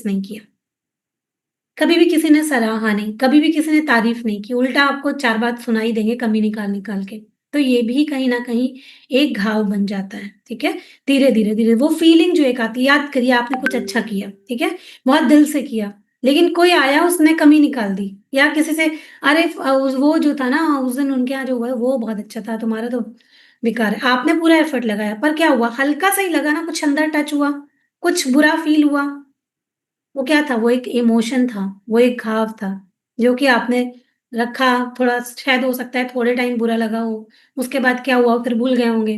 नहीं किया, कभी भी किसी ने सराहा नहीं, कभी भी किसी ने तारीफ नहीं की, उल्टा आपको 4 बात सुनाई देंगे कमी निकाल-निकाल के। तो ये भी कहीं न कहीं एक घाव बन जाता है, ठीक है? धीरे-धीरे वो फीलिंग जो एक आती है, याद करिए आपने कुछ अच्छा किया, ठीक है? बहुत दिल से किया, लेकिन कोई आया उसने कमी निकाल दी या किसी से अरे वो जो था ना उस दिन उनके यहाँ जो हुआ वो बहुत अच्छा था, तुम्हारा तो बेकार है। आपने पूरा एफर्ट लगाया, पर क्या हुआ? हल्का सा ही लगा ना, कुछ अंदर टच हुआ, कुछ बुरा फील हुआ। वो क्या था? वो एक इमोशन था, वो एक घाव था, जो कि आपने रखा, थोड़ा शायद हो सकता है थोड़े टाइम बुरा लगा हो, उसके बाद क्या हुआ फिर भूल गए होंगे।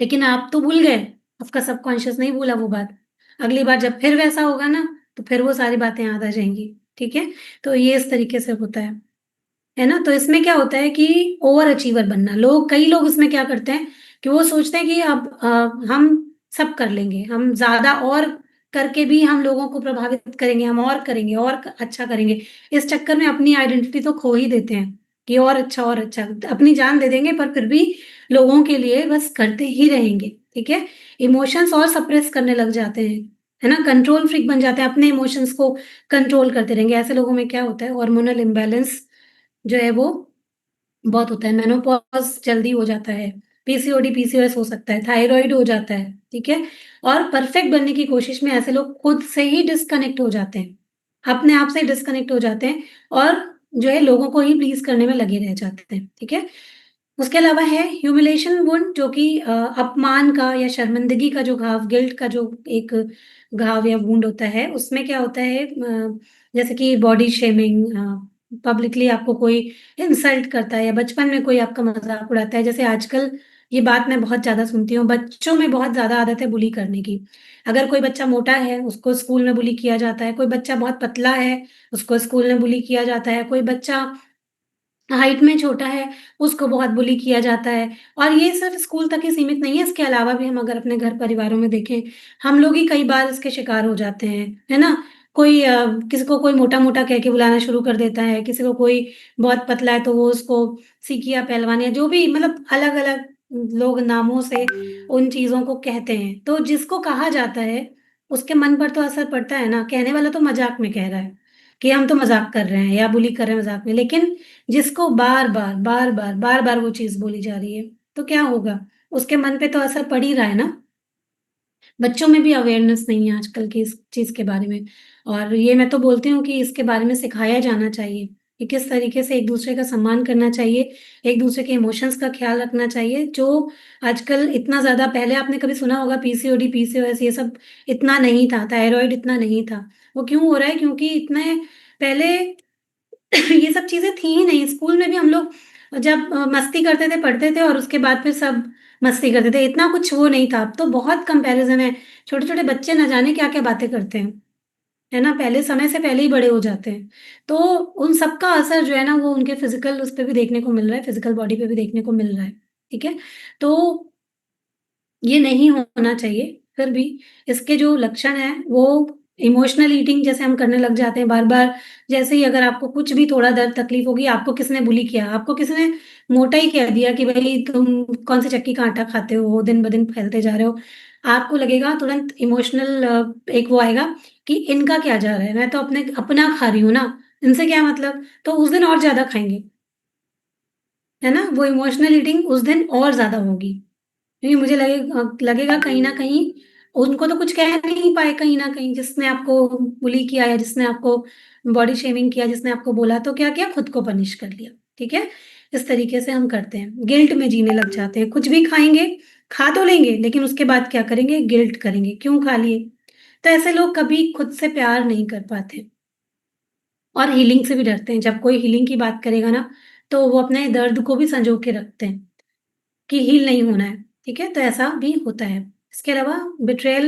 लेकिन आप तो भूल गए, आपका सबकॉन्शियस नहीं भूला वो बात। अगली बार जब फिर वैसा होगा ना, तो फिर वो सारी बातें याद आ जाएँगी, ठीक है? तो ये इस तरीके से होता है ना? तो इसमें क्या होता है कि ओवर अचीवर बनना, कई लोग इसमें क्या करते हैं कि वो सोचते हैं कि अब हम सब कर लेंगे, हम ज़्यादा और करके भी हम लोगों को प्रभावित करेंगे, हम और करेंगे और अच्छा करेंगे। इस चक्कर में अपनी आइडेंटिटी तो खो ही देते हैं कि और अच्छा, अपनी जान दे देंगे पर फिर भी लोगों के लिए बस करते ही रहेंगे, ठीक है? इमोशंस और सप्रेस करने लग जाते हैं, है ना? कंट्रोल फ्रीक बन जाते हैं, अपने इमोशंस को कंट्रोल करते रहेंगे। ऐसे लोगों में क्या होता है, हार्मोनल इम्बैलेंस जो है वो बहुत होता है, मेनोपॉज़ जल्दी हो जाता है, पीसीओडी, पीसीओएस हो सकता है, थायरॉइड हो जाता है, ठीक है? और परफेक्ट बनने की कोशिश में ऐसे लोग खुद से ही डिस्कनेक्ट हो जाते हैं, अपने आप से डिस्कनेक्ट हो जाते हैं और जो है लोगों को ही प्लीज़ करने में लगे रह जाते हैं, ठीक है? उसके अलावा है ह्यूमिलिएशन वुंड जो कि अपमान का या शर्मिंदगी का जो घाव, गिल्ट का जो एक घाव या वुंड होता है, उसमें क्या होता है जैसे कि बॉडी शेमिंग, पब्लिकली आपको कोई इंसल्ट करता है या बचपन में कोई आपका मज़ाक उड़ाता है। जैसे आजकल ये बात मैं बहुत ज़्यादा सुनती हूँ, बच्चों में बहुत ज़्यादा आदत है बुली करने की। अगर कोई बच्चा मोटा है, उसको स्कूल में बुली किया जाता है, कोई बच्चा बहुत पतला है, उसको स्कूल में बुली किया जाता है, कोई बच्चा हाइट में छोटा है, उसको बहुत बुली किया जाता है और ये सिर्फ़ स्कूल तक ही सीमित नहीं है, इसके अलावा भी हम अगर अपने घर परिवारों में देखें, हम लोग ही कई बार इसके शिकार हो जाते हैं, है ना? कोई किसी को कोई मोटा-मोटा कह के बुलाना शुरू कर देता है, किसी को कोई बहुत पतला है तो वो उसको सिकिया पहलवान या जो भी मतलब अलग-अलग लोग नामों से उन चीज़ों को कहते हैं। तो जिसको कहा जाता है, उसके मन पर तो असर पड़ता है ना, कहने वाला तो मज़ाक में कह रहा है, कि हम तो मज़ाक कर रहे हैं या बुली कर रहे हैं मज़ाक में, लेकिन जिसको बार-बार, बार-बार, बार-बार वो चीज़ बोली जा रही है, तो क्या होगा? उसके मन पे तो असर पड़ ही रहा है ना। बच्चों में भी अवेयरनेस नहीं है आजकल की इस चीज़ के बारे में और ये मैं तो बोलती हूँ कि इसके बारे में सिखाया जाना चाहिए, कि किस तरीके से एक-दूसरे का सम्मान करना चाहिए, एक-दूसरे के इमोशंस का ख़्याल रखना चाहिए, जो आजकल इतना ज़्यादा पहले आपने कभी सुना होगा पीसीओडी, पीसीओएस ये सब इतना नहीं था, थायरॉइड इतना नहीं था। वो क्यों हो रहा है? क्योंकि इतने पहले ये सब चीज़ें थी ही नहीं। स्कूल में भी हम लोग जब मस्ती करते थे, पढ़ते थे और उसके बाद फिर सब मस्ती करते थे। इतना कुछ वो नहीं था। अब तो बहुत कंपैरिज़न है। छोटे-छोटे बच्चे ना जाने क्या-क्या बातें करते हैं। है ना? पहले समय से पहले ही बड़े हो जाते हैं। तो उन सब का असर जो है ना वो उनके फ़िज़िकल उस पे भी देखने को मिल रहा है, फ़िज़िकल बॉडी पे भी देखने को मिल रहा है। ठीक है? तो ये नहीं होना चाहिए, फिर भी इसके जो लक्षण हैं, वो इमोशनल ईटिंग जैसे हम करने लग जाते हैं बार-बार, जैसे ही अगर आपको कुछ भी थोड़ा दर्द तकलीफ़ होगी, आपको किसी ने बुली किया, आपको किसी ने मोटा ही कह दिया कि भई तुम कौन-सी चक्की का आटा खाते हो, दिन-ब-दिन फैलते जा रहे हो। आपको लगेगा तुरंत इमोशनल एक वो आएगा कि इनका क्या जा रहा है, मैं तो अपना खा रही हूँ ना, इनसे क्या मतलब? तो उस दिन और ज़्यादा खाएँगे, है ना? वो इमोशनल ईटिंग उस दिन और ज़्यादा होगी। क्योंकि मुझे लगेगा कहीं न कहीं उनको तो कुछ कह नहीं पाए कहीं न कहीं जिसने आपको बुली किया या जिसने आपको बॉडी शेमिंग किया, जिसने आपको बोला तो क्या किया खुद को पनिश कर लिया, ठीक है? इस तरीके से हम करते हैं, गिल्ट में जीने लग जाते हैं, कुछ भी खाएँगे, खा तो लेंगे लेकिन उसके बाद क्या करेंगे? गिल्ट करेंगे, क्यों खा लिए? तो ऐसे लोग कभी खुद से प्यार नहीं कर पाते और हीलिंग से भी डरते हैं। जब कोई हीलिंग की बात करेगा ना, तो वो अपने दर्द को भी सँजो के रखते हैं। कि हील नहीं होना है, ठीक है? तो ऐसा भी होता है। इसके अलावा बिट्रेयल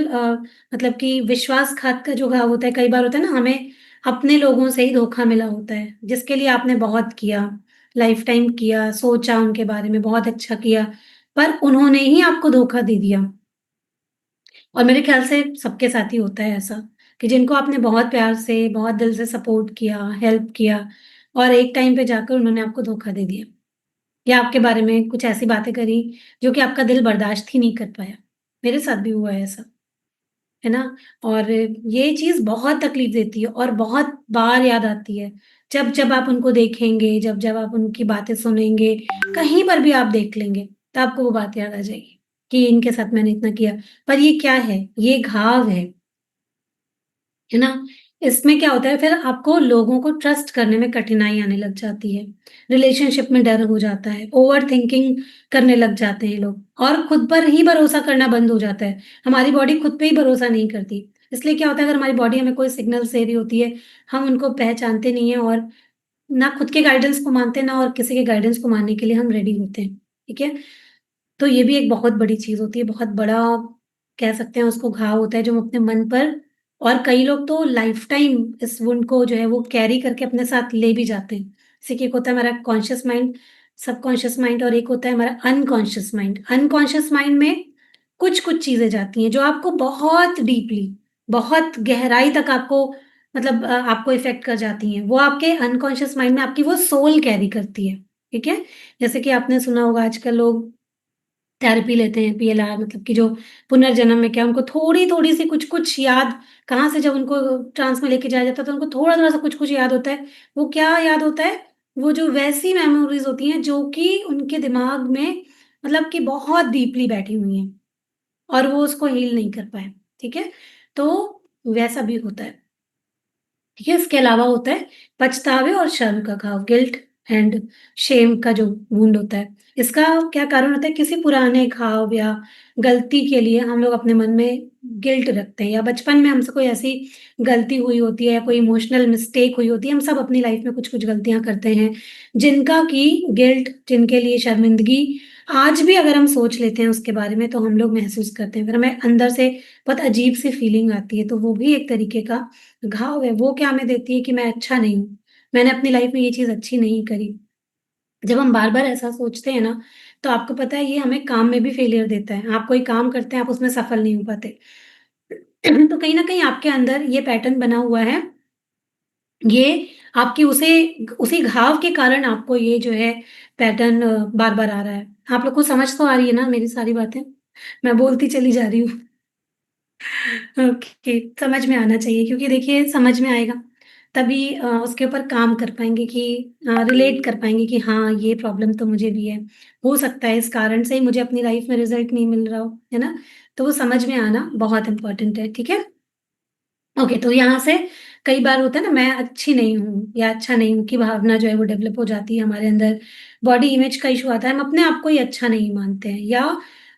मतलब कि विश्वासघात का जो घाव होता है, कई बार होता है ना हमें अपने लोगों से ही धोखा मिला होता है, जिसके लिए आपने बहुत किया, लाइफ टाइम किया, सोचा उनके बारे में, बहुत अच्छा किया, पर उन्होंने ही आपको धोखा दे दिया। और मेरे ख्याल से सबके साथ ही होता है ऐसा, कि जिनको आपने बहुत प्यार से, बहुत दिल से सपोर्ट किया, हेल्प किया और एक टाइम पे जाकर उन्होंने आपको धोखा दे दिया। या आपके बारे में कुछ ऐसी बातें करी जो कि आपका दिल बर्दाश्त ही नहीं कर पाया। मेरे साथ भी हुआ है ऐसा। है ना? और ये चीज़ बहुत तकलीफ़ देती है और बहुत बार याद आती है। जब-जब आप उनको देखेंगे, जब-जब आप उनकी बातें सुनेंगे, कहीं पर भी आप देख लेंगे, तो आपको वो बात याद आ जाएगी कि इनके साथ मैंने इतना किया। पर ये क्या है? ये घाव है ना? इसमें क्या होता है फिर आपको लोगों को ट्रस्ट करने में कठिनाई आने लग जाती है। रिलेशनशिप में डर हो जाता है, ओवरथिंकिंग करने लग जाते हैं लोग और खुद पर ही भरोसा करना बंद हो जाता है। हमारी बॉडी खुद पे ही भरोसा नहीं करती। इसलिए क्या होता है अगर हमारी बॉडी हमें कोई सिग्नल्स दे रही होती है, हम उनको पहचानते नहीं हैं और ना खुद के गाइडेंस को मानते हैं, ना और किसी के गाइडेंस को मानने के लिए हम रेडी होते हैं। ठीक है? तो ये भी एक बहुत बड़ी चीज़ होती है, बहुत बड़ा कह सकते हैं उसको घाव होता है जो हम अपने मन पर और कई लोग तो लाइफ़ टाइम इस वुंड को जो है वो कैरी करके अपने साथ ले भी जाते हैं। जैसे कि एक होता है हमारा कॉन्शियस माइंड, सबकॉन्शियस माइंड और एक होता है हमारा अनकॉन्शियस माइंड। अनकॉन्शियस माइंड में कुछ-कुछ चीज़ें जाती हैं जो आपको बहुत डीपली, बहुत गहराई तक आपको मतलब आपको इफ़ेक्ट कर जाती हैं। वो आपके अनकॉन्शियस माइंड में आपकी वो सोल कैरी करती है, ठीक है? जैसे कि आपने सुना होगा आजकल लोग थेरेपी लेते हैं पीएलआर मतलब कि जो पुनर्जन्म में क्या उनको थोड़ी-थोड़ी सी कुछ-कुछ याद कहाँ से जब उनको ट्रांस में लेके जाया जाता है तो उनको थोड़ा-थोड़ा सा कुछ-कुछ याद होता है। वो क्या याद होता है? वो जो वैसी मेमोरीज़ होती हैं जो कि उनके दिमाग में मतलब कि बहुत डीपली बैठी हुई हैं और वो उसको हील नहीं कर पाए, ठीक है? तो वैसा भी होता है। ठीक है, इसके अलावा होता है पछतावे और शर्म का घाव, गिल्ट एंड शेम का जो वुंड होता है। इसका क्या कारण होता है किसी पुराने घाव या गलती के लिए हम लोग अपने मन में गिल्ट रखते हैं या बचपन में हमसे कोई ऐसी गलती हुई होती है या कोई इमोशनल मिस्टेक हुई होती है। हम सब अपनी लाइफ में कुछ-कुछ गलतियाँ करते हैं, जिनका कि गिल्ट जिनके लिए शर्मिंदगी आज भी अगर हम सोच लेते हैं उसके बारे में तो हम लोग महसूस करते हैं। फिर हमें अंदर से बहुत अजीब-सी फीलिंग आती है, तो वो भी एक तरीके का घाव है, वो क्या हमें देती है कि मैं अच्छा नहीं हूँ। मैंने अपनी लाइफ़ में ये चीज़ अच्छी नहीं करी। जब हम बार-बार ऐसा सोचते हैं ना, तो आपको पता है ये हमें काम में भी फेलियर देता है। आप कोई काम करते हैं, आप उसमें सफल नहीं हो पाते। तो कहीं न कहीं आपके अंदर ये पैटर्न बना हुआ है, ये आपकी उसी घाव के कारण आपको ये जो है पैटर्न बार-बार आ रहा है। आप लोग को समझ तो आ रही है ना मेरी सारी बातें? मैं बोलती चली जा रही हूँ। ओके, समझ में आना चाहिए क्योंकि देखिए समझ में आएगा, तभी उसके ऊपर काम कर पाएँगे कि रिलेट कर पाएँगे कि हाँ, ये प्रॉब्लम तो मुझे भी है। हो सकता है इस कारण से ही मुझे अपनी लाइफ़ में रिज़ल्ट नहीं मिल रहा हो, है ना? तो वो समझ में आना बहुत इम्पोर्टेंट है, ठीक है? ओके, तो यहाँ से कई बार होता है ना मैं अच्छी नहीं हूँ या अच्छा नहीं हूँ की भावना जो है वो डेवलप हो जाती है हमारे अंदर। बॉडी इमेज का इश्यू आता है, हम अपने आप को ही अच्छा नहीं मानते हैं या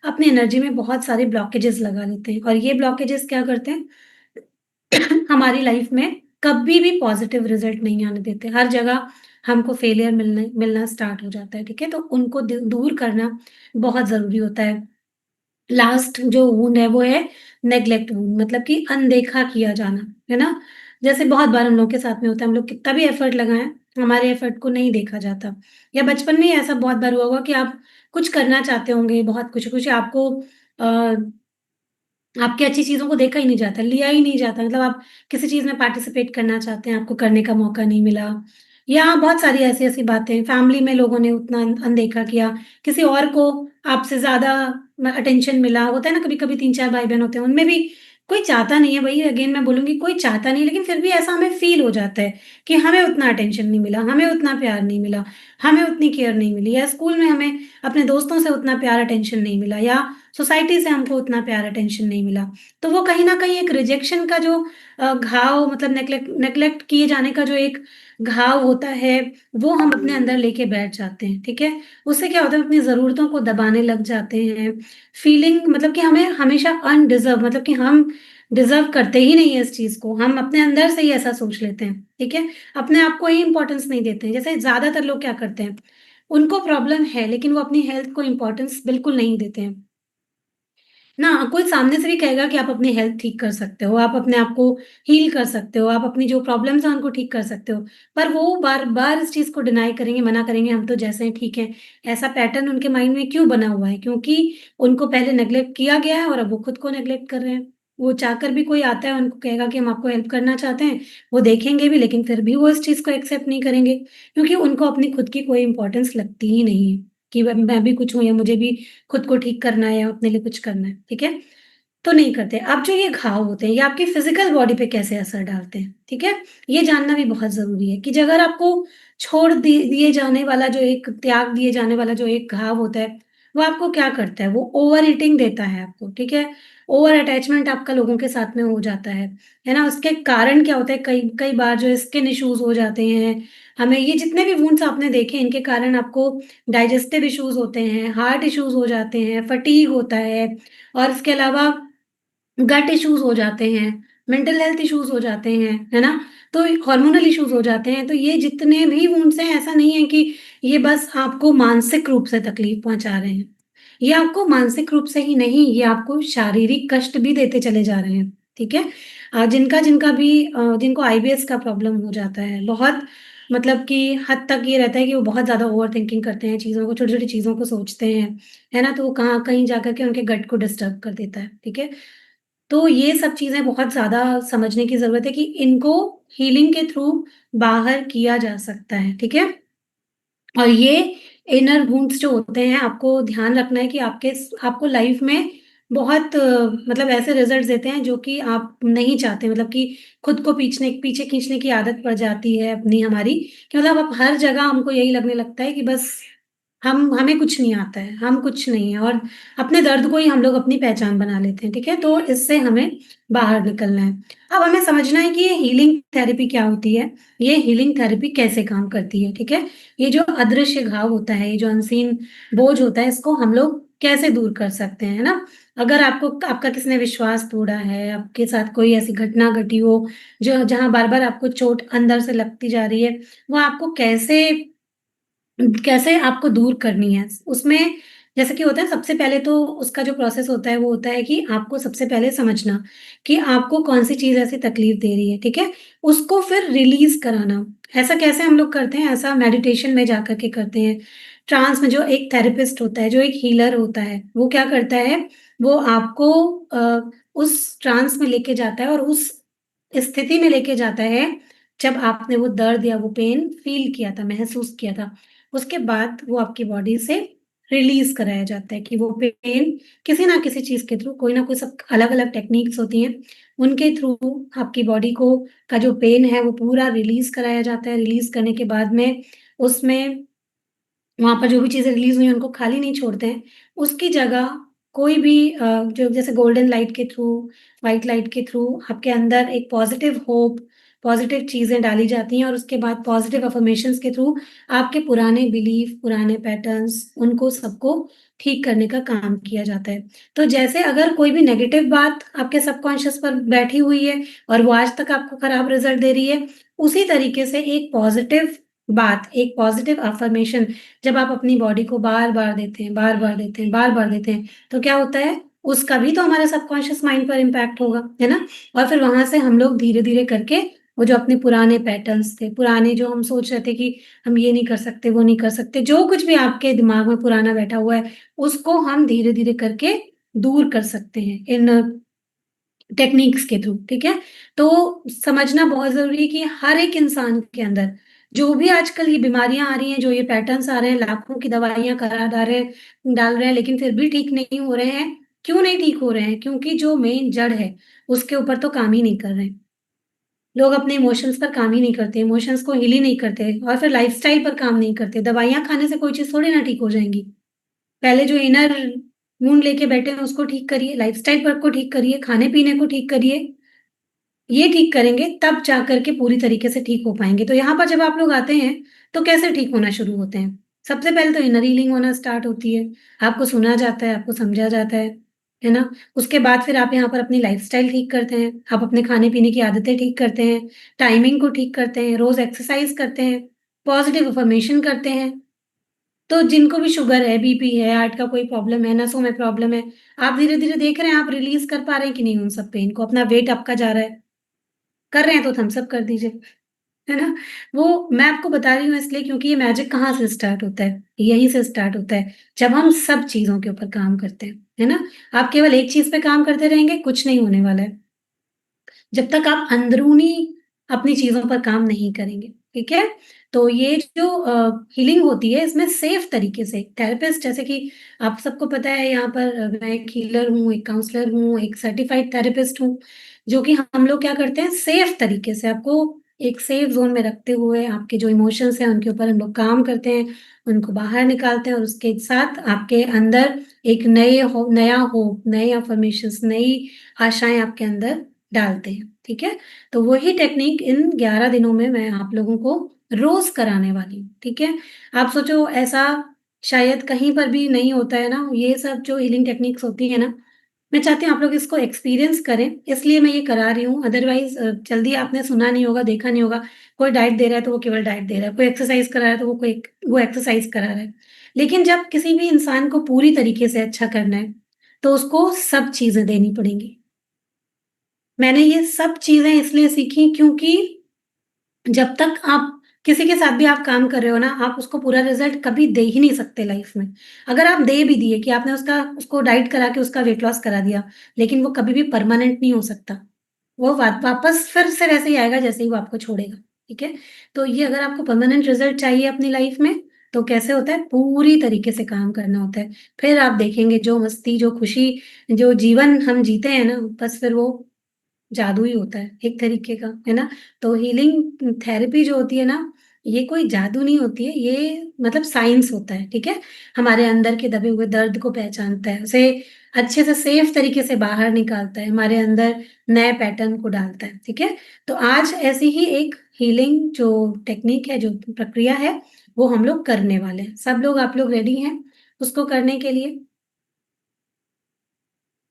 अपनी एनर्जी में बहुत सारे ब्लॉकेजेस लगा लेते हैं और ये ब्लॉकेजेस क्या करते हैं हमारी लाइफ में कभी भी पॉजिटिव रिजल्ट नहीं आने देते। हर जगह हमको फेलियर मिलना स्टार्ट हो जाता है, ठीक है? तो उनको दूर करना बहुत ज़रूरी होता है। लास्ट जो वुंड है वो है नेग्लेक्ट वुंड मतलब कि अनदेखा किया जाना, है ना? जैसे बहुत बार हम लोग के साथ में होता है, हम लोग कितना भी एफर्ट लगाएँ, हमारे एफर्ट को नहीं देखा जाता। या बचपन में ही ऐसा बहुत बार हुआ होगा कि आप कुछ करना चाहते होंगे, बहुत कुछ-कुछ आपको अ आपकी अच्छी चीज़ों को देखा ही नहीं जाता, लिया ही नहीं जाता मतलब आप किसी चीज़ में पार्टिसिपेट करना चाहते हैं, आपको करने का मौका नहीं मिला या बहुत सारी ऐसी-ऐसी बातें, फैमिली में लोगों ने उतना अनदेखा किया, किसी और को आपसे ज़्यादा अटेंशन मिला, होता है ना कभी-कभी 3-4 भाई-बहन होते हैं, उनमें भी कोई चाहता नहीं है भई अगेन मैं बोलूँगी कोई चाहता नहीं है, लेकिन फिर भी ऐसा हमें फ़ील हो जाता है कि हमें उतना अटेंशन नहीं मिला, हमें उतना प्यार नहीं मिला, हमें उतनी केयर नहीं मिली या स्कूल में हमें अपने दोस्तों से उतना प्यार अटेंशन नहीं मिला या सोसाइटी से हमको उतना प्यार अटेंशन नहीं मिला। तो वो कहीं न कहीं एक रिजेक्शन का जो घाव मतलब नेगलेक्ट किए जाने का जो एक घाव होता है, वो हम अपने अंदर लेके बैठ जाते हैं, ठीक है? उससे क्या होता है, हम अपनी ज़रूरतों को दबाने लग जाते हैं। फीलिंग मतलब कि हमें हमेशा अनडिज़र्व मतलब कि हम डिज़र्व करते ही नहीं है इस चीज़ को, हम अपने अंदर से ही ऐसा सोच लेते हैं, ठीक है? अपने आप को ही इम्पोर्टेंस नहीं देते हैं। जैसे ज़्यादातर लोग क्या करते हैं, उनको प्रॉब्लम है, लेकिन वो अपनी हेल्थ को इम्पोर्टेंस बिल्कुल नहीं देते हैं। ना कोई सामने से भी कहेगा कि आप अपनी हेल्थ ठीक कर सकते हो, आप अपने आप को हील कर सकते हो, आप अपनी जो प्रॉब्लम्स हैं उनको ठीक कर सकते हो। पर वो बार-बार इस चीज़ को डिनाई करेंगे, मना करेंगे हम तो जैसे हैं ठीक हैं। ऐसा पैटर्न उनके माइंड में क्यों बना हुआ है? क्योंकि उनको पहले नेगलेक्ट किया गया है और अब वो खुद को नेगलेक्ट कर रहे हैं। वो चाहकर भी कोई आता है उनको कहेगा कि हम आपको हेल्प करना चाहते हैं, वो देखेंगे भी लेकिन फिर भी वो इस चीज़ को एक्सेप्ट नहीं करेंगे, क्योंकि उनको अपनी खुद की कोई इम्पोर्टेंस लगती ही नहीं है, कि व मैं भी कुछ हूँ या मुझे भी खुद को ठीक करना है या अपने लिए कुछ करना है, ठीक है? तो नहीं करते। अब जो ये घाव होते हैं, ये आपकी फिजिकल बॉडी पे कैसे असर डालते हैं, ठीक है? ये जानना भी बहुत ज़रूरी है कि जो अगर आपको छोड़ दिए जाने वाला जो एक त्याग दिए जाने वाला जो एक घाव होता है, वो आपको क्या करता है? वो ओवर ईटिंग देता है आपको, ठीक है? ओवर अटैचमेंट आपका लोगों के साथ में हो जाता है ना? उसके कारण क्या होता है, कई कई बार जो स्किन इश्यूज़ हो जाते हैं, हमें ये जितने भी वुंड्स आपने देखे, इनके कारण आपको डाइजेस्टिव इश्यूज़ होते हैं, हार्ट इश्यूज़ हो जाते हैं, फटीग होता है और इसके अलावा गट इश्यूज़ हो जाते हैं, मेंटल हेल्थ इश्यूज़ हो जाते हैं, है ना? तो हार्मोनल इश्यूज़ हो जाते हैं, तो ये जितने भी वुंड्स हैं, ऐसा नहीं है कि ये बस आपको मानसिक रूप से तकलीफ पहुँचा रहे हैं। ये आपको मानसिक रूप से ही नहीं, ये आपको शारीरिक कष्ट भी देते चले जा रहे हैं, ठीक है? जिनका भी जिनको आईबीएस का प्रॉब्लम हो जाता है, बहुत मतलब कि हद तक ये रहता है कि वो बहुत ज़्यादा ओवरथिंकिंग करते हैं चीज़ों को, छोटी-छोटी चीज़ों को सोचते हैं, है ना? तो वो कहाँ कहीं जाकर के उनके गट को डिस्टर्ब कर देता है, ठीक है? तो ये सब चीज़ें बहुत ज़्यादा समझने की ज़रूरत है कि इनको हीलिंग के थ्रू बाहर किया जा सकता है, ठीक है? और ये इनर वुंड्स जो होते हैं, आपको ध्यान रखना है कि आपको लाइफ में बहुत मतलब ऐसे रिज़ल्ट्स देते हैं जो कि आप नहीं चाहते, मतलब कि खुद को पीछे खींचने की आदत पड़ जाती है अपनी हमारी, कि मतलब अब हर जगह हमको यही लगने लगता है कि बस हमें कुछ नहीं आता है, हम कुछ नहीं है और अपने दर्द को ही हम लोग अपनी पहचान बना लेते हैं, ठीक है? तो इससे हमें बाहर निकलना है। अब हमें समझना है कि ये हीलिंग थेरेपी क्या होती है, ये हीलिंग थेरेपी कैसे काम करती है, ठीक है? ये जो अदृश्य घाव होता है, ये जो अनसीन बोझ होता है, इसको हम लोग कैसे दूर कर सकते हैं, है ना? अगर आपका किसी ने विश्वास तोड़ा है, आपके साथ कोई ऐसी घटना घटी हो, जो जहाँ बार-बार आपको चोट अंदर से लगती जा रही है, वो आपको कैसे आपको दूर करनी है। उसमें जैसे कि होता है, सबसे पहले तो उसका जो प्रोसेस होता है वो होता है कि आपको सबसे पहले समझना कि आपको कौन-सी चीज़ ऐसी तकलीफ दे रही है, ठीक है? उसको फिर रिलीज़ कराना। ऐसा कैसे हम लोग करते हैं? ऐसा मेडिटेशन में जाकर के करते हैं। ट्रांस में जो एक थेरेपिस्ट होता है, जो एक हीलर होता है, वो क्या करता है, वो आपको उस ट्रांस में लेके जाता है और उस स्थिति में लेके जाता है, जब आपने वो दर्द या वो पेन फ़ील किया था, महसूस किया था। उसके बाद वो आपकी बॉडी से रिलीज़ कराया जाता है कि वो पेन किसी ना किसी चीज़ के थ्रू, कोई ना कोई, सब अलग-अलग टेक्निक्स होती हैं, उनके थ्रू आपकी बॉडी को का जो पेन है वो पूरा रिलीज़ कराया जाता है। रिलीज़ करने के बाद में उसमें वहाँ पर जो भी चीज़ें रिलीज़ हुई हैं उनको खाली नहीं छोड़ते हैं। उसकी जगह कोई भी जो जैसे गोल्डन लाइट के थ्रू, व्हाइट लाइट के थ्रू आपके अंदर एक पॉज़िटिव होप, पॉज़िटिव चीज़ें डाली जाती हैं और उसके बाद पॉज़िटिव अफ़र्मेशंस के थ्रू आपके पुराने बिलीफ, पुराने पैटर्न्स, उनको सबको ठीक करने का काम किया जाता है। तो जैसे अगर कोई भी नेगेटिव बात आपके सबकॉन्शियस पर बैठी हुई है और वो आज तक आपको खराब रिज़ल्ट दे रही है, उसी तरीके से एक पॉज़िटिव बात, एक पॉज़िटिव अफ़र्मेशन जब आप अपनी बॉडी को बार-बार देते हैं, बार-बार देते हैं, बार-बार देते हैं, तो क्या होता है, उसका भी तो हमारे सबकॉन्शियस माइंड पर इम्पैक्ट होगा, है ना? और फिर वहाँ से हम लोग धीरे-धीरे करके वो जो अपने पुराने पैटर्न्स थे, पुराने जो हम सोच रहे थे कि हम ये नहीं कर सकते, वो नहीं कर सकते, जो कुछ भी आपके दिमाग में पुराना बैठा हुआ है, उसको हम धीरे-धीरे करके दूर कर सकते हैं इन टेक्निक्स के थ्रू, ठीक है? तो समझना बहुत ज़रूरी है कि हर एक इंसान के अंदर जो भी आजकल ये बीमारियाँ आ रही हैं, जो ये पैटर्न्स आ रहे हैं, लाखों की दवाइयाँ करा डाल रहे हैं, लेकिन फिर भी ठीक नहीं हो रहे हैं। क्यों नहीं ठीक हो रहे हैं? क्योंकि जो मेन जड़ है, उसके ऊपर तो काम ही नहीं कर रहे हैं। लोग अपने इमोशंस पर काम ही नहीं करते, इमोशंस को हील ही नहीं करते और फिर लाइफ़स्टाइल पर काम नहीं करते। दवाइयाँ खाने से कोई चीज़ थोड़ी ना ठीक हो जाएँगी। पहले जो इनर वुंड लेके बैठे हैं, उसको ठीक करिए, लाइफ़स्टाइल पर को ठीक करिए, खाने-पीने को ठीक करिए। ये ठीक करेंगे तब जाकर के पूरी तरीके से ठीक हो पाएँगे। तो यहाँ पर जब आप लोग आते हैं, तो कैसे ठीक होना शुरू होते हैं? सबसे पहले तो इनर हीलिंग होना स्टार्ट होती है। आपको सुना जाता है, आपको समझा जाता है ना? उसके बाद फिर आप यहाँ पर अपनी लाइफ़स्टाइल ठीक करते हैं, आप अपने खाने-पीने की आदतें ठीक करते हैं, टाइमिंग को ठीक करते हैं, रोज़ एक्सरसाइज़ करते हैं, पॉज़िटिव अफ़र्मेशन करते हैं। तो जिनको भी शुगर है, बीपी है, हार्ट का कोई प्रॉब्लम है, नसों में प्रॉब्लम है, आप धीरे-धीरे देख रहे हैं, आप रिलीज़ कर पा रहे हैं कि नहीं उन सब पेन को? अपना वेट आपका जा रहा है। कर रहे हैं तो थम्स अप कर दीजिए, है ना? वो मैं आपको बता रही हूँ इसलिए क्योंकि ये मैजिक कहाँ से स्टार्ट होता है? यहीं से स्टार्ट होता है, जब हम सब चीज़ों के ऊपर काम करते हैं, है ना? आप केवल एक चीज़ पे काम करते रहेंगे, कुछ नहीं होने वाला है, जब तक आप अंदरूनी अपनी चीज़ों पर काम नहीं करेंगे। ठीक है? तो ये जो हीलिंग होती है इसमें सेफ तरीके से थेरेपिस्ट, जैसे कि आप सबको पता है यहाँ पर मैं एक हीलर हूँ, एक काउंसलर हूँ, एक सर्टिफाइड थेरेपिस्ट हूँ, जो कि हम लोग क्या करते हैं सेफ तरीके से आपको एक सेफ ज़ोन में रखते हुए आपके जो इमोशंस हैं उनके ऊपर हम लोग काम करते हैं, उनको बाहर निकालते हैं और उसके साथ आपके अंदर एक नया होप, नए अफ़र्मेशंस, नई आशाएँ आपके अंदर डालते हैं, ठीक है? तो वही टेक्निक इन 11 दिनों में मैं आप लोगों को रोज़ कराने वाली हूँ, ठीक है? आप सोचो ऐसा शायद कहीं पर भी नहीं होता है ना, ये सब जो हीलिंग टेक्निक्स होती है ना, मैं चाहती हूँ आप लोग इसको एक्सपीरियंस करें, इसलिए मैं ये करा रही हूँ, अदरवाइज़ जल्दी आपने सुना नहीं होगा, देखा नहीं होगा, कोई डाइट दे रहा है तो वो केवल डाइट दे रहा है, कोई एक्सरसाइज़ करा रहा है तो वो एक्सरसाइज़ करा रहा है। लेकिन जब किसी भी इंसान को पूरी तरीके से अच्छा करना है, तो उसको सब चीज़ें देनी पड़ेंगी। मैंने ये सब चीज़ें इसलिए सीखी क्योंकि जब तक आप किसी के साथ भी आप काम कर रहे हो ना, आप उसको पूरा रिज़ल्ट कभी दे ही नहीं सकते लाइफ़ में। अगर आप दे भी दिए कि आपने उसको डाइट करा के उसका वेट लॉस करा दिया, लेकिन वो कभी भी परमानेंट नहीं हो सकता। वो वापस फिर से वैसे ही आएगा जैसे ही वो आपको छोड़ेगा, ठीक है? तो ये अगर आपको परमानेंट रिज़ल्ट चाहिए अपनी लाइफ़ में, तो कैसे होता है? पूरी तरीके से काम करना होता है। फिर आप देखेंगे जो मस्ती, जो खुशी, जो जीवन हम जीते हैं ना, बस फिर वो जादू ही होता है एक तरीके का, है ना? तो हीलिंग थेरेपी जो होती है ना, ये कोई जादू नहीं होती है, ये मतलब साइंस होता है, ठीक है? हमारे अंदर के दबे हुए दर्द को पहचानता है, उसे अच्छे से सेफ तरीके से बाहर निकालता है, हमारे अंदर नए पैटर्न को डालता है, ठीक है? तो आज ऐसी ही एक हीलिंग जो टेक्नीक है, जो प्रक्रिया है, वो हम लोग करने वाले हैं। सब लोग आप लोग रेडी हैं उसको करने के लिए?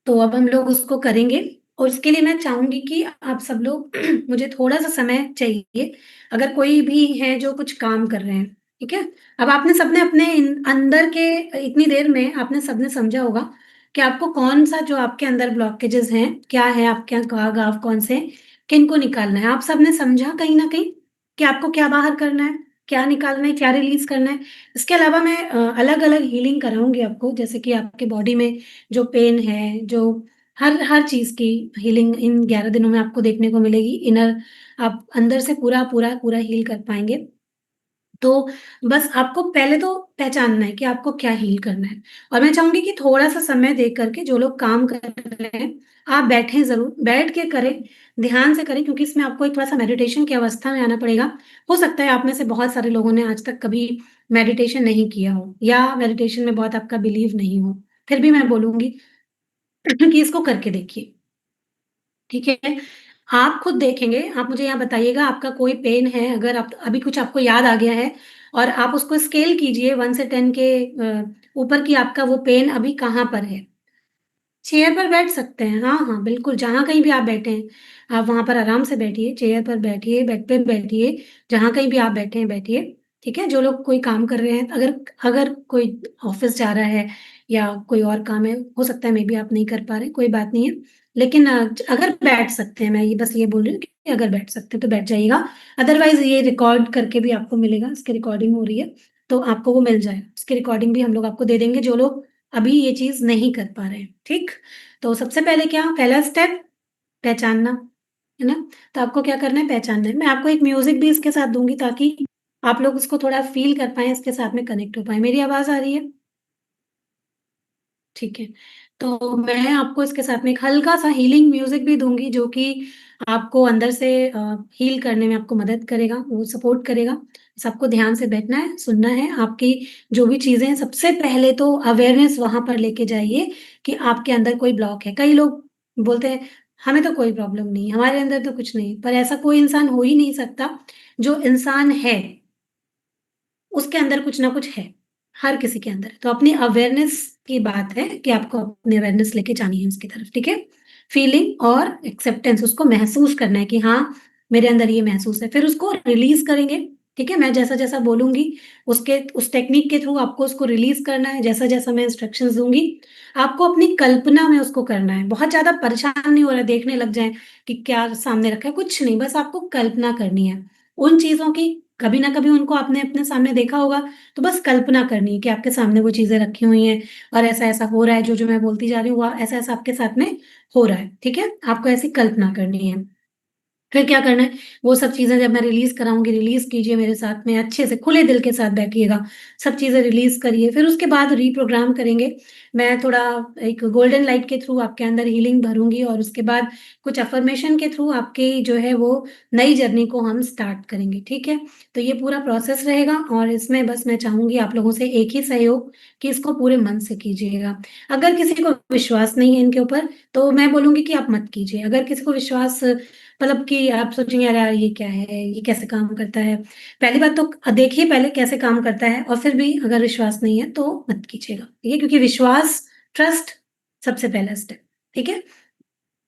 तो अब हम लोग उसको करेंगे और उसके लिए मैं चाहूँगी कि आप सब लोग मुझे थोड़ा-सा समय चाहिए। अगर कोई भी है जो कुछ काम कर रहे हैं, ठीक है? अब आपने सबने अपने इन अंदर के इतनी देर में आपने सबने समझा होगा कि आपको कौन-सा जो आपके अंदर ब्लॉकेजेज़ हैं, क्या है आपके यहाँ घाव कौन से हैं, किनको निकालना है। आप सबने समझा कहीं न कहीं कि आपको क्या बाहर करना है, क्या निकालना है, क्या रिलीज़ करना है। इसके अलावा मैं अलग-अलग हीलिंग कराऊँगी आपको, जैसे कि आपके बॉडी में जो पेन है, जो हर हर चीज़ की हीलिंग इन 11 दिनों में आपको देखने को मिलेगी। आप अंदर से पूरा हील कर पाएँगे। तो बस आपको पहले तो पहचानना है कि आपको क्या हील करना है और मैं चाहूँगी कि थोड़ा-सा समय दे कर के जो लोग काम कर रहे हैं, आप बैठें ज़रूर, बैठ के करें, ध्यान से करें क्योंकि इसमें आपको एक थोड़ा-सा मेडिटेशन की अवस्था में आना पड़ेगा। हो सकता है आप में से बहुत सारे लोगों ने आज तक कभी मेडिटेशन नहीं किया हो या मेडिटेशन में बहुत आपका बिलीव नहीं हो। फिर भी मैं बोलूँगी कि इसको करके देखिए, ठीक है? आप खुद देखेंगे, आप मुझे यहाँ बताइएगा आपका कोई पेन है, अगर आप अभी कुछ आपको याद आ गया है और आप उसको स्केल कीजिए 1 से 10 के ऊपर कि आपका वो पेन अभी कहाँ पर है? चेयर पर बैठ सकते हैं। हाँ, हाँ, बिल्कुल, जहाँ कहीं भी आप बैठे हैं, आप वहाँ पर आराम से बैठिए, चेयर पर बैठिए, बेड पे बैठिए, जहाँ कहीं भी आप बैठे हैं, बैठिए, ठीक है? जो लोग कोई काम कर रहे हैं, अगर अगर कोई ऑफ़िस जा रहा है या कोई और काम है, हो सकता है मेबी आप नहीं कर पा रहे हैं, कोई बात नहीं है। लेकिन अगर बैठ सकते हैं, मैं ये बस ये बोल रही हूँ कि अगर बैठ सकते हैं, तो बैठ जाइएगा। अदरवाइज़ ये रिकॉर्ड करके भी आपको मिलेगा, इसकी रिकॉर्डिंग हो रही है, तो आपको वो मिल जाएगा। उसकी रिकॉर्डिंग भी हम लोग आपको दे देंगे, जो लोग अभी ये चीज़ नहीं कर पा रहे हैं, ठीक? तो सबसे पहले क्या पहला स्टेप पहचानना, है ना? तो आपको क्या करना है पहचानना है। मैं आपको एक म्यूज़िक भी इसके साथ दूँगी ताकि आप लोग उसको थोड़ा फ़ील कर पाएँ, इसके साथ में कनेक्ट हो पाएँ। मेरी आवाज़ आ रही है? ठीक है। तो मैं आपको इसके साथ में एक हल्का-सा हीलिंग म्यूज़िक भी दूँगी जो कि आपको अंदर से हील करने में आपको मदद करेगा, वो सपोर्ट करेगा। सबको ध्यान से बैठना है, सुनना है, आपकी जो भी चीज़ें हैं सबसे पहले तो अवेयरनेस वहाँ पर लेके जाइए कि आपके अंदर कोई ब्लॉक है। कई लोग बोलते हैं, हमें तो कोई प्रॉब्लम नहीं है, हमारे अंदर तो कुछ नहीं है, पर ऐसा कोई इंसान हो ही नहीं सकता, जो इंसान है उसके अंदर कुछ ना कुछ है, हर किसी के अंदर। तो अपनी अवेयरनेस की बात है कि आपको अपनी अवेयरनेस लेके जानी है उसकी तरफ, ठीक है? फीलिंग और एक्सेप्टेंस उसको महसूस करना है कि हाँ, मेरे अंदर ये महसूस है। फिर उसको रिलीज़ करेंगे, ठीक है? मैं जैसा-जैसा बोलूँगी, उसके उस टेक्नीक के थ्रू आपको उसको रिलीज़ करना है, जैसा-जैसा मैं इंस्ट्रक्शंस दूँगी, आपको अपनी कल्पना में उसको करना है। बहुत ज़्यादा परेशान नहीं होना है, देखने लग जाएँ कि क्या सामने रखा है, कुछ नहीं, बस आपको कल्पना करनी है। उन चीज़ों की कभी ना कभी उनको आपने अपने सामने देखा होगा, तो बस कल्पना करनी है कि आपके सामने वो चीज़ें रखी हुई हैं और ऐसा-ऐसा हो रहा है, जो-जो मैं बोलती जा रही हूँ, वो ऐसा-ऐसा आपके साथ में हो रहा है, ठीक है? आपको ऐसी कल्पना करनी है। फिर क्या करना है, वो सब चीज़ें जब मैं रिलीज़ कराऊँगी, रिलीज़ कीजिए मेरे साथ में, अच्छे से खुले दिल के साथ बैठिएगा, सब चीज़ें रिलीज़ करिए। फिर उसके बाद रीप्रोग्राम करेंगे। मैं थोड़ा एक गोल्डन लाइट के थ्रू आपके अंदर हीलिंग भरूँगी और उसके बाद कुछ अफ़र्मेशन के थ्रू आपकी जो है वो नई जर्नी को हम स्टार्ट करेंगे, ठीक है? तो ये पूरा प्रोसेस रहेगा और इसमें बस मैं चाहूँगी आप लोगों से एक ही सहयोग कि इसको पूरे मन से कीजिएगा। अगर किसी को विश्वास नहीं है इनके ऊपर, तो मैं बोलूँगी कि आप मत कीजिए। अगर किसी को विश्वास मतलब कि आप सोचेंगे अरे यार ये क्या है? ये कैसे काम करता है? पहली बात तो देखिए पहले कैसे काम करता है और फिर भी अगर विश्वास नहीं है तो मत कीजिएगा, ठीक है? क्योंकि विश्वास, ट्रस्ट सबसे पहला स्टेप, ठीक है?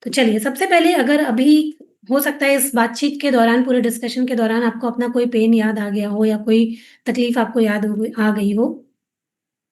तो चलिए सबसे पहले अगर अभी हो सकता है इस बातचीत के दौरान, पूरे डिस्कशन के दौरान आपको अपना कोई पेन याद आ गया हो या कोई तकलीफ आपको याद आ गई हो,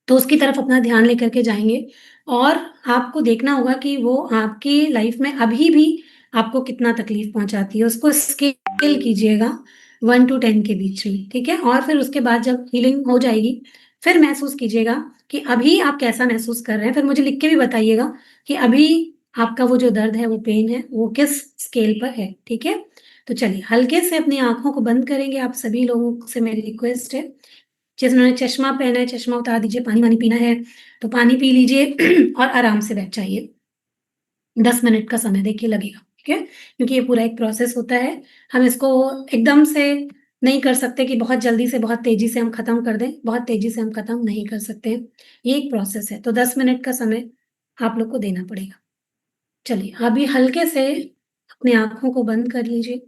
तो उसकी तरफ अपना ध्यान लेकर के जाएँगे और आपको देखना होगा कि वो आपकी लाइफ़ में अभी भी आपको कितना तकलीफ़ पहुँचाती है, उसको स्केल कीजिएगा 1 टू 10 के बीच में, ठीक है? और फिर उसके बाद जब हीलिंग हो जाएगी, फिर महसूस कीजिएगा कि अभी आप कैसा महसूस कर रहे हैं, फिर मुझे लिख के भी बताइएगा कि अभी आपका वो जो दर्द है, वो पेन है, वो किस स्केल पर है, ठीक है? तो चलिए हल्के से अपनी आँखों को बंद करेंगे, आप सभी लोगों से मेरी रिक्वेस्ट है जिन्होंने चश्मा पहना है, चश्मा उतार दीजिए, पानी-वानी पीना है, तो पानी पी लीजिए और आराम से बैठ जाइए। 10 मिनट का समय देखिए लगेगा, ठीक है? क्योंकि ये पूरा एक प्रोसेस होता है, हम इसको एकदम से नहीं कर सकते कि बहुत जल्दी से, बहुत तेज़ी से हम खत्म कर दें, बहुत तेज़ी से हम खत्म नहीं कर सकते हैं। ये एक प्रोसेस है, तो 10 मिनट का समय आप लोग को देना पड़ेगा। चलिए, अभी हल्के से अपनी आँखों को बंद कर लीजिए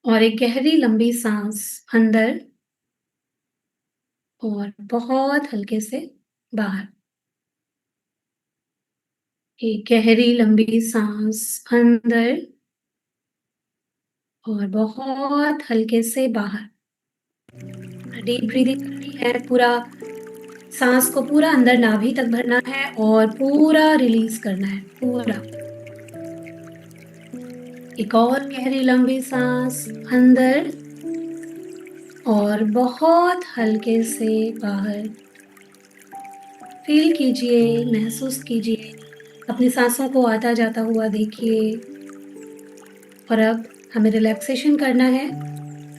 और एक गहरी लंबी साँस अंदर और बहुत हल्के से बाहर। एक गहरी लंबी साँस अंदर और बहुत हल्के से बाहर। डीप ब्रीथिंग करनी है, पूरा साँस को पूरा अंदर नाभि तक भरना है और पूरा रिलीज़ करना है, पूरा। एक और गहरी लंबी साँस अंदर और बहुत हल्के से बाहर। फ़ील कीजिए, महसूस कीजिए, अपनी साँसों को आता-जाता हुआ देखिए और अब हमें रिलैक्सेशन करना है।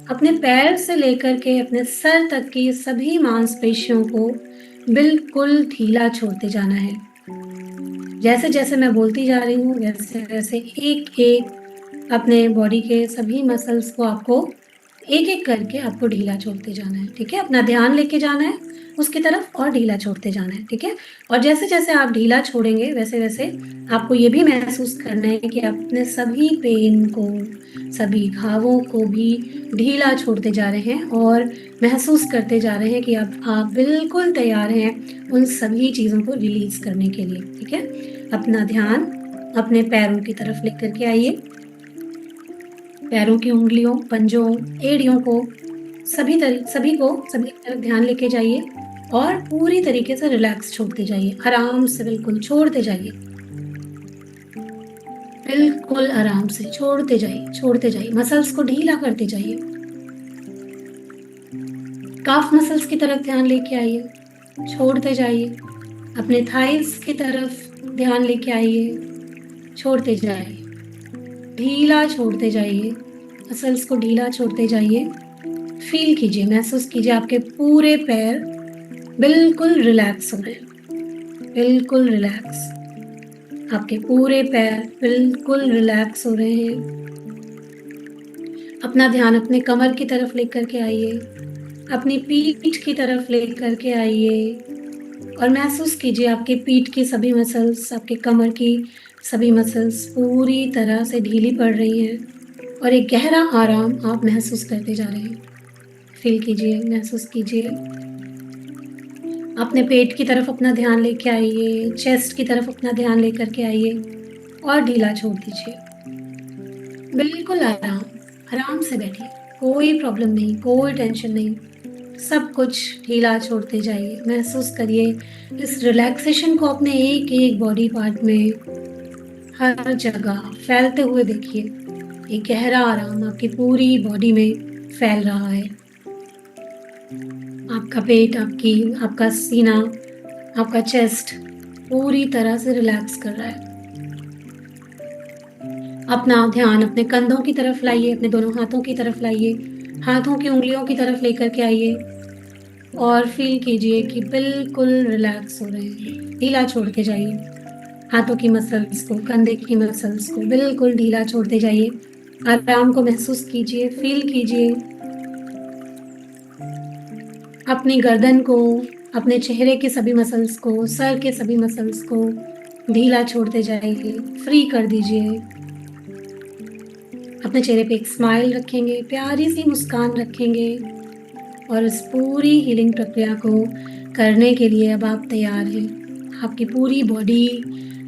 अपने पैर से लेकर के अपने सर तक की सभी मांसपेशियों को बिल्कुल ढीला छोड़ते जाना है। जैसे-जैसे मैं बोलती जा रही हूँ, वैसे-वैसे एक-एक अपने बॉडी के सभी मसल्स को आपको एक-एक करके आपको ढीला छोड़ते जाना है, ठीक है? अपना ध्यान लेके जाना है उसकी तरफ और ढीला छोड़ते जाना है, ठीक है? और जैसे-जैसे आप ढीला छोड़ेंगे, वैसे-वैसे आपको ये भी महसूस करना है कि आप अपने सभी पेन को, सभी घावों को भी ढीला छोड़ते जा रहे हैं और महसूस करते जा रहे हैं कि अब आप बिल्कुल तैयार हैं उन सभी चीज़ों को रिलीज़ करने के लिए, ठीक है? अपना ध्यान अपने पैरों की तरफ लेकर के आइए। पैरों की उँगलियों, पंजों, एड़ियों को सभी की तरफ ध्यान लेके जाइए और पूरी तरीके से रिलैक्स छोड़ते जाइए। आराम से बिल्कुल छोड़ते जाइए। बिल्कुल आराम से छोड़ते जाइए। मसल्स को ढीला करते जाइए। काफ मसल्स की तरफ ध्यान लेके आइए, छोड़ते जाइए। अपने थाइज़ की तरफ ध्यान लेके आइए, छोड़ते जाइए। ढीला छोड़ते जाइए, मसल्स को ढीला छोड़ते जाइए। फ़ील कीजिए, महसूस कीजिए आपके पूरे पैर बिल्कुल रिलैक्स हो रहे हैं, बिल्कुल रिलैक्स। आपके पूरे पैर बिल्कुल रिलैक्स हो रहे हैं। अपना ध्यान अपने कमर की तरफ लेकर के आइए, अपनी पीठ की तरफ लेकर के आइए और महसूस कीजिए आपकी पीठ की सभी मसल्स, आपके कमर की सभी मसल्स पूरी तरह से ढीली पड़ रही हैं और एक गहरा आराम आप महसूस करते जा रहे हैं। फ़ील कीजिए, महसूस कीजिए। अपने पेट की तरफ अपना ध्यान लेके आइए, चेस्ट की तरफ अपना ध्यान लेकर के आइए और ढीला छोड़ दीजिए। बिल्कुल आराम, आराम से बैठिए, कोई प्रॉब्लम नहीं, कोई टेंशन नहीं, सब कुछ ढीला छोड़ते जाइए। महसूस करिए इस रिलैक्सेशन को अपने एक-एक बॉडी पार्ट में, हर जगह फैलते हुए देखिए। एक गहरा आराम आपकी पूरी बॉडी में फैल रहा है। आपका पेट, आपका सीना, आपका चेस्ट पूरी तरह से रिलैक्स कर रहा है। अपना ध्यान अपने कंधों की तरफ लाइए, अपने दोनों हाथों की तरफ लाइए, हाथों की उँगलियों की तरफ लेकर के आइए और फ़ील कीजिए कि बिल्कुल रिलैक्स हो रहे हैं। ढीला छोड़ते जाइए। हाथों की मसल्स को, कंधे की मसल्स को बिल्कुल ढीला छोड़ते जाइए। आराम को महसूस कीजिए, फ़ील कीजिए। अपनी गर्दन को, अपने चेहरे के सभी मसल्स को, सर के सभी मसल्स को ढीला छोड़ते जाइए, फ्री कर दीजिए। अपने चेहरे पे एक स्माइल रखेंगे, प्यारी सी मुस्कान रखेंगे और इस पूरी हीलिंग प्रक्रिया को करने के लिए अब आप तैयार हैं। आपकी पूरी बॉडी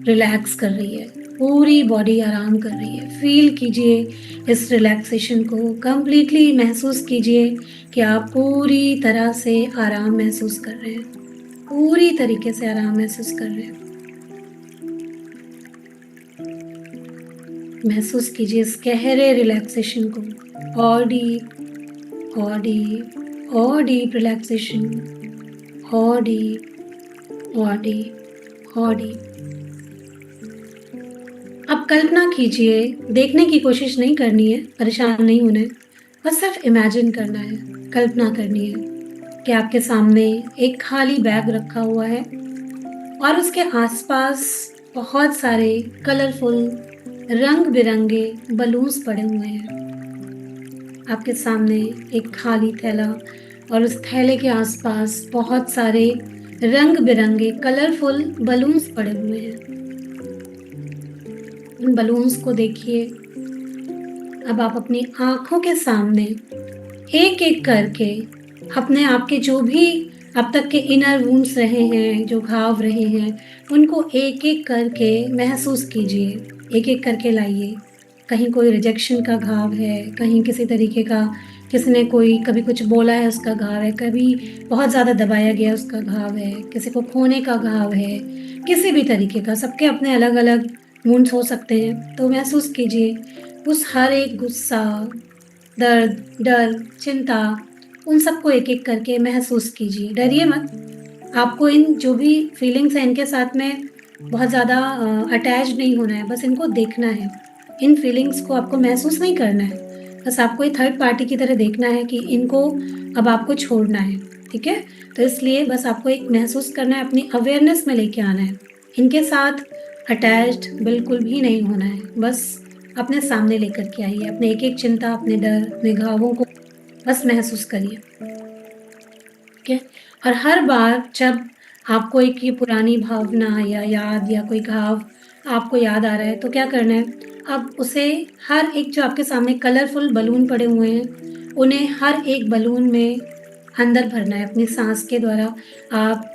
रिलैक्स कर रही है, पूरी बॉडी आराम कर रही है। फ़ील कीजिए इस रिलैक्सेशन को, कंप्लीटली महसूस कीजिए कि आप पूरी तरह से आराम महसूस कर रहे हैं, पूरी तरीके से आराम महसूस कर रहे हैं। महसूस कीजिए इस गहरे रिलैक्सेशन को, और डीप और डीप और डीप रिलैक्सेशन, और डीप और डीप और डीप। अब कल्पना कीजिए, देखने की कोशिश नहीं करनी है, परेशान नहीं होना है, बस सिर्फ इमेजिन करना है, कल्पना करनी है कि आपके सामने एक खाली बैग रखा हुआ है और उसके आसपास बहुत सारे कलरफुल रंग बिरंगे बलून्स पड़े हुए हैं। आपके सामने एक खाली थैला और उस थैले के आसपास बहुत सारे रंग बिरंगे कलरफुल बलून्स पड़े हुए हैं। उन बलून्स को देखिए। अब आप अपनी आंखों के सामने एक एक करके अपने आप के जो भी अब तक के इनर वुंड्स रहे हैं, जो घाव रहे हैं, उनको एक एक करके महसूस कीजिए, एक एक करके लाइए। कहीं कोई रिजेक्शन का घाव है, कहीं किसी तरीके का किसी ने कोई कभी कुछ बोला है उसका घाव है, कभी बहुत ज़्यादा दबाया गया उसका घाव है, किसी को खोने का घाव है, किसी भी तरीके का, सबके अपने अलग-अलग वुंड्स हो सकते हैं। तो महसूस कीजिए उस हर एक गुस्सा, दर्द, डर, चिंता, उन सबको एक-एक करके महसूस कीजिए। डरिए मत। आपको इन जो भी फीलिंग्स हैं, इनके साथ में बहुत ज़्यादा अटैच नहीं होना है, बस इनको देखना है। इन फीलिंग्स को आपको महसूस नहीं करना है, बस आपको ये थर्ड पार्टी की तरह देखना है कि इनको अब आपको छोड़ना है, ठीक है? तो इसलिए बस आपको एक महसूस करना है, अपनी अवेयरनेस में लेके आना है। इनके साथ अटैच्ड बिल्कुल भी नहीं होना है, बस अपने सामने लेकर के आइए। अपने एक-एक चिंता, अपने डर, अपने घावों को बस महसूस करिए, ठीक है? और हर बार जब आपको एक ये पुरानी भावना या याद या कोई घाव आपको याद आ रहा है, तो क्या करना है, अब उसे हर एक जो आपके सामने कलरफुल बलून पड़े हुए हैं, उन्हें हर एक बलून में अंदर भरना है अपनी साँस के द्वारा। आप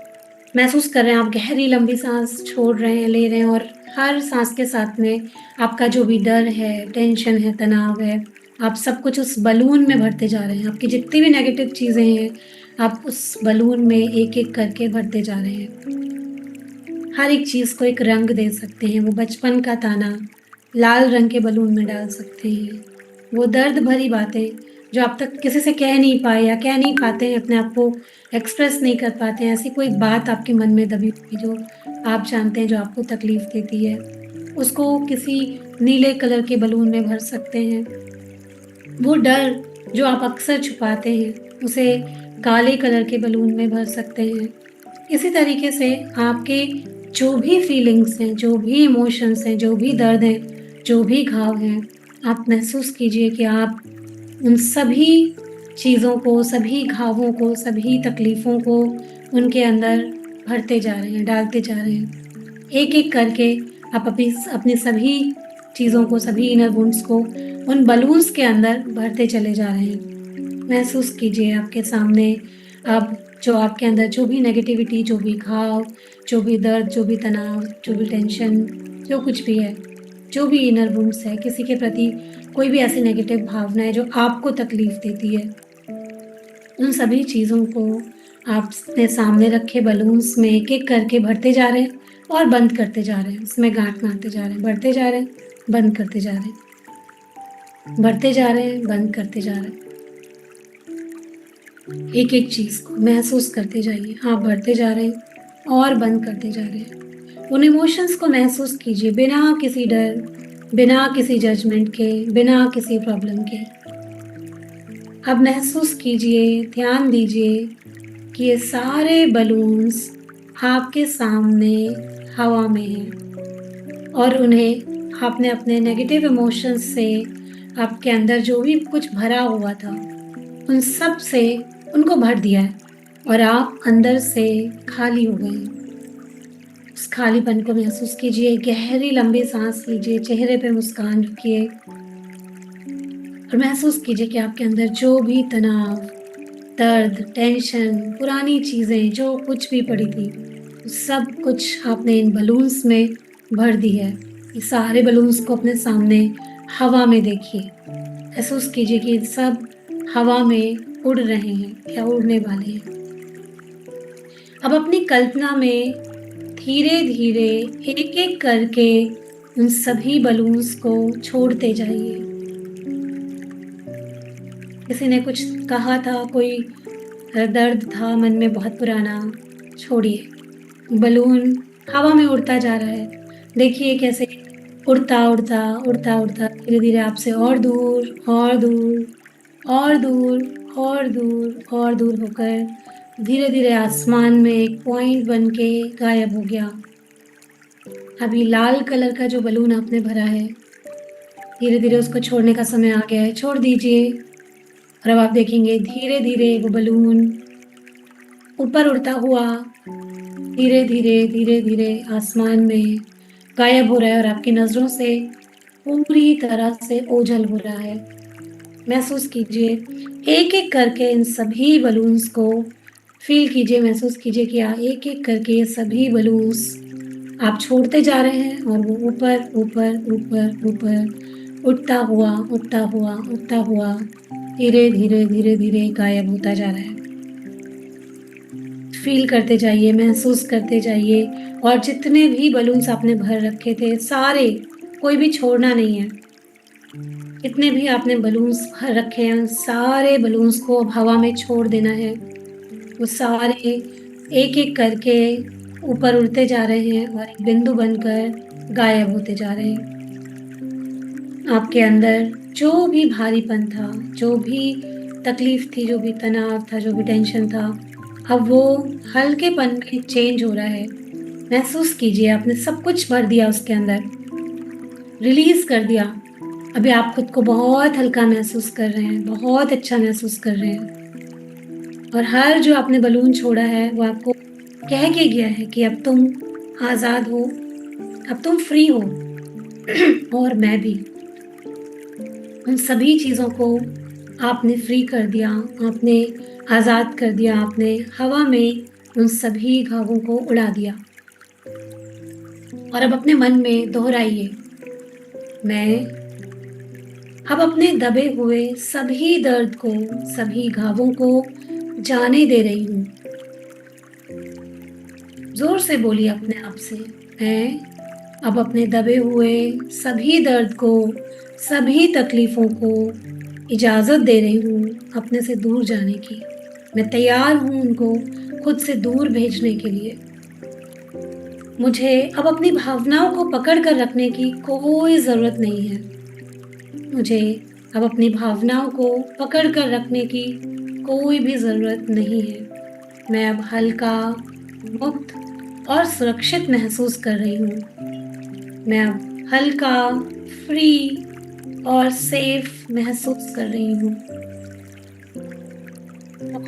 महसूस कर रहे हैं, आप गहरी लंबी साँस छोड़ रहे हैं, ले रहे हैं और हर साँस के साथ में आपका जो भी डर है, टेंशन है, तनाव है, आप सब कुछ उस बलून में भरते जा रहे हैं। आपकी जितनी भी नेगेटिव चीज़ें हैं, आप उस बलून में एक-एक करके भरते जा रहे हैं। हर एक चीज़ को एक रंग दे सकते हैं। वो बचपन का ताना लाल रंग के बलून में डाल सकते हैं। वो दर्द भरी बातें जो आप तक किसी से कह नहीं पाए या कह नहीं पाते हैं, अपने आप को एक्सप्रेस नहीं कर पाते हैं, ऐसी कोई बात आपके मन में दबी हुई जो आप जानते हैं, जो आपको तकलीफ़ देती है, उसको किसी नीले कलर के बलून में भर सकते हैं। वो डर जो आप अक्सर छुपाते हैं, उसे काले कलर के बलून में भर सकते हैं। इसी तरीके से आपके जो भी फीलिंग्स हैं, जो भी इमोशंस हैं, जो भी दर्द हैं, जो भी घाव हैं, आप महसूस कीजिए कि आप उन सभी चीज़ों को, सभी घावों को, सभी तकलीफ़ों को उनके अंदर भरते जा रहे हैं, डालते जा रहे हैं। एक-एक करके आप अपनी सभी चीज़ों को, सभी इनर वुंड्स को उन बलून्स के अंदर भरते चले जा रहे हैं। महसूस कीजिए आपके सामने अब जो आपके अंदर जो भी नेगेटिविटी, जो भी घाव, जो भी दर्द, जो भी तनाव, जो भी टेंशन, जो कुछ भी है, जो भी इनर वुंड्स है, किसी के प्रति कोई भी ऐसी नेगेटिव भावना है जो आपको तकलीफ़ देती है, उन सभी चीज़ों को आप अपने सामने रखे बलून्स में एक-एक करके भरते जा रहे हैं और बंद करते जा रहे हैं। उसमें गाँठ मारते जा रहे हैं, भरते जा रहे हैं, बंद करते जा रहे हैं, भरते जा रहे हैं, बंद करते जा रहे हैं। एक-एक चीज़ को महसूस करते जाइए। आप भरते जा रहे हैं और बंद करते जा रहे हैं। उन इमोशंस को महसूस कीजिए बिना किसी डर, बिना किसी जजमेंट के, बिना किसी प्रॉब्लम के। अब महसूस कीजिए, ध्यान दीजिए कि ये सारे बलून्स आपके सामने हवा में हैं और उन्हें आपने अपने नेगेटिव इमोशंस से, आपके अंदर जो भी कुछ भरा हुआ था, उन सब से उनको भर दिया है और आप अंदर से खाली हो गए हैं। उस खालीपन को महसूस कीजिए, गहरी लंबी सांस लीजिए, चेहरे पे मुस्कान रखिए और महसूस कीजिए कि आपके अंदर जो भी तनाव, दर्द, टेंशन, पुरानी चीज़ें जो कुछ भी पड़ी थी, सब कुछ आपने इन बलून्स में भर दी है। ये सारे बलून्स को अपने सामने हवा में देखिए। महसूस कीजिए कि सब हवा में उड़ रहे हैं या उड़ने वाले हैं। अब अपनी कल्पना में धीरे-धीरे एक-एक करके उन सभी बलून्स को छोड़ते जाइए। किसी ने कुछ कहा था, कोई दर्द था मन में बहुत पुराना, छोड़िए। बलून हवा में उड़ता जा रहा है। देखिए कैसे उड़ता-उड़ता, उड़ता-उड़ता धीरे-धीरे आपसे और दूर, और दूर, और दूर, और दूर, और दूर होकर धीरे-धीरे आसमान में एक पॉइंट बन के गायब हो गया। अभी लाल कलर का जो बलून आपने भरा है, धीरे-धीरे उसको छोड़ने का समय आ गया है, छोड़ दीजिए। और अब आप देखेंगे धीरे-धीरे वो बलून ऊपर उड़ता हुआ धीरे-धीरे, धीरे-धीरे आसमान में गायब हो रहा है और आपकी नज़रों से पूरी तरह से ओझल हो रहा है। महसूस कीजिए, एक-एक करके इन सभी बलून्स को फ़ील कीजिए, महसूस कीजिए कि एक-एक करके ये सभी बलून्स आप छोड़ते जा रहे हैं और वो ऊपर, ऊपर, ऊपर, ऊपर उड़ता हुआ, उड़ता हुआ, उड़ता हुआ धीरे-धीरे, धीरे-धीरे गायब होता जा रहा है। फ़ील करते जाइए, महसूस करते जाइए और जितने भी बलून्स आपने भर रखे थे सारे, कोई भी छोड़ना नहीं है। जितने भी आपने बलून्स भर रखे हैं, सारे बलून्स को अब हवा में छोड़ देना है। वो सारे एक-एक करके ऊपर उड़ते जा रहे हैं और एक बिंदु बनकर गायब होते जा रहे हैं। आपके अंदर जो भी भारीपन था, जो भी तकलीफ़ थी, जो भी तनाव था, जो भी टेंशन था, अब वो हल्केपन में चेंज हो रहा है। महसूस कीजिए आपने सब कुछ भर दिया उसके अंदर, रिलीज़ कर दिया। अभी आप खुद को बहुत हल्का महसूस कर रहे हैं, बहुत अच्छा महसूस कर रहे हैं और हर जो आपने बलून छोड़ा है वो आपको कह के गया है कि अब तुम आज़ाद हो, अब तुम फ्री हो और मैं भी। उन सभी चीज़ों को आपने फ्री कर दिया, आपने आज़ाद कर दिया, आपने हवा में उन सभी घावों को उड़ा दिया। और अब अपने मन में दोहराइए, मैं अब अपने दबे हुए सभी दर्द को, सभी घावों को जाने दे रही हूँ। ज़ोर से बोलिए अपने आप से, मैं अब अपने दबे हुए सभी दर्द को, सभी तकलीफ़ों को इजाज़त दे रही हूँ अपने से दूर जाने की। मैं तैयार हूँ उनको खुद से दूर भेजने के लिए। मुझे अब अपनी भावनाओं को पकड़ कर रखने की कोई ज़रूरत नहीं है। मुझे अब अपनी भावनाओं को पकड़ कर रखने की कोई भी ज़रूरत नहीं है। मैं अब हल्का, मुक्त और सुरक्षित महसूस कर रही हूँ। मैं अब हल्का, फ्री और सेफ महसूस कर रही हूँ।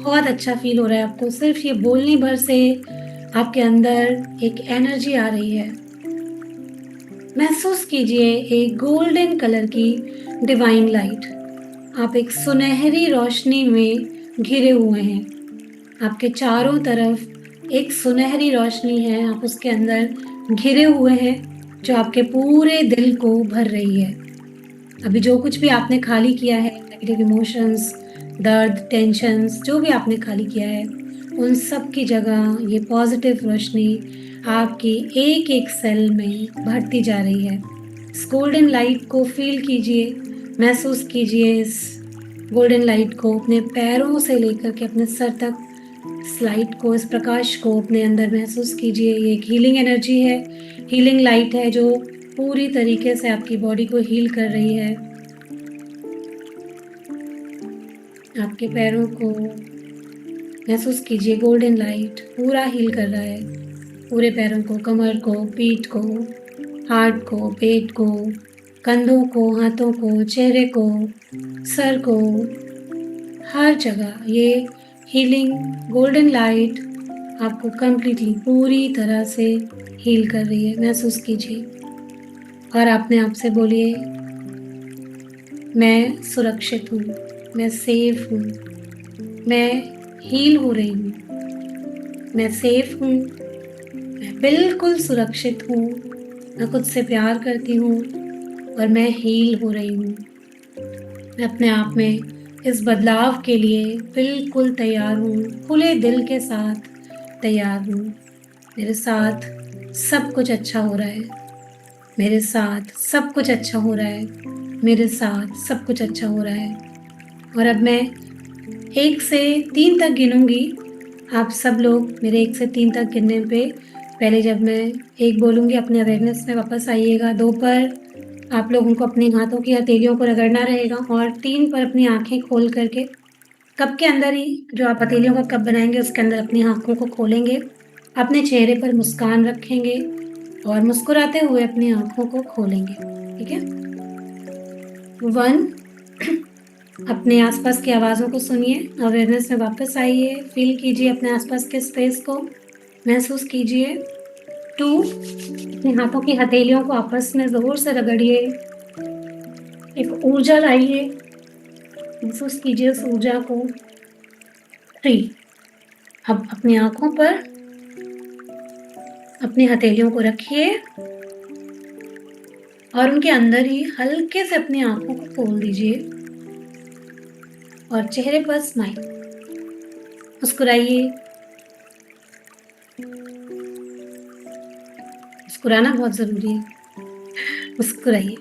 बहुत अच्छा फ़ील हो रहा है आपको, सिर्फ़ ये बोलने भर से आपके अंदर एक एनर्जी आ रही है। महसूस कीजिए एक गोल्डन कलर की डिवाइन लाइट। आप एक सुनहरी रोशनी में घिरे हुए हैं। आपके चारों तरफ एक सुनहरी रोशनी है, आप उसके अंदर घिरे हुए हैं, जो आपके पूरे दिल को भर रही है। अभी जो कुछ भी आपने खाली किया है, नेगेटिव इमोशंस, दर्द, टेंशन्स, जो भी आपने खाली किया है, उन सब की जगह ये पॉजिटिव रोशनी आपकी एक-एक सेल में भरती जा रही है। इस गोल्डन लाइट को फ़ील कीजिए, महसूस कीजिए इस गोल्डन लाइट को अपने पैरों से लेकर के अपने सर तक, इस लाइट को, इस प्रकाश को अपने अंदर महसूस कीजिए। ये एक हीलिंग एनर्जी है, हीलिंग लाइट है जो पूरी तरीके से आपकी बॉडी को हील कर रही है। आपके पैरों को महसूस कीजिए, गोल्डन लाइट पूरा हील कर रहा है। पूरे पैरों को, कमर को, पीठ को, हार्ट को, पेट को, कंधों को, हाथों को, चेहरे को, सर को, हर जगह ये हीलिंग गोल्डन लाइट आपको कंप्लीटली पूरी तरह से हील कर रही है। महसूस कीजिए और अपने आप से बोलिए, मैं सुरक्षित हूँ, मैं सेफ हूँ, मैं हील हो रही हूँ, मैं सेफ हूँ, मैं बिल्कुल सुरक्षित हूँ, मैं खुद से प्यार करती हूँ और मैं हील हो रही हूँ। मैं अपने आप में इस बदलाव के लिए बिल्कुल तैयार हूँ, खुले दिल के साथ तैयार हूँ। मेरे साथ सब कुछ अच्छा हो रहा है, मेरे साथ सब कुछ अच्छा हो रहा है, मेरे साथ सब कुछ अच्छा हो रहा है। और अब मैं 1 से 3 तक गिनूंगी। आप सब लोग मेरे 1 से 3 तक गिनने पे पहले जब मैं 1 बोलूँगी अपने अवेयरनेस में वापस आइएगा। 2 पर आप लोगों को अपने हाथों की हथेलियों को रगड़ना रहेगा और 3 पर अपनी आँखें खोल करके कप के अंदर ही, जो आप हथेलियों का कप बनाएंगे उसके अंदर अपनी आँखों को खोलेंगे, अपने चेहरे पर मुस्कान रखेंगे और मुस्कुराते हुए अपनी आँखों को खोलेंगे। ठीक है? 1 अपने आसपास की आवाज़ों को सुनिए, अवेयरनेस में वापस आइए, फील कीजिए अपने आसपास के स्पेस को, महसूस कीजिए। 2 अपने हाथों की हथेलियों को आपस में ज़ोर से रगड़िए, एक ऊर्जा लाइए, महसूस कीजिए उस ऊर्जा को। 3 अब अपनी आँखों पर अपनी हथेलियों को रखिए और उनके अंदर ही हल्के से अपनी आँखों को खोल दीजिए और चेहरे पर स्माइल, मुस्कुराइए। मुस्कुराना बहुत ज़रूरी है, मुस्कुराइए।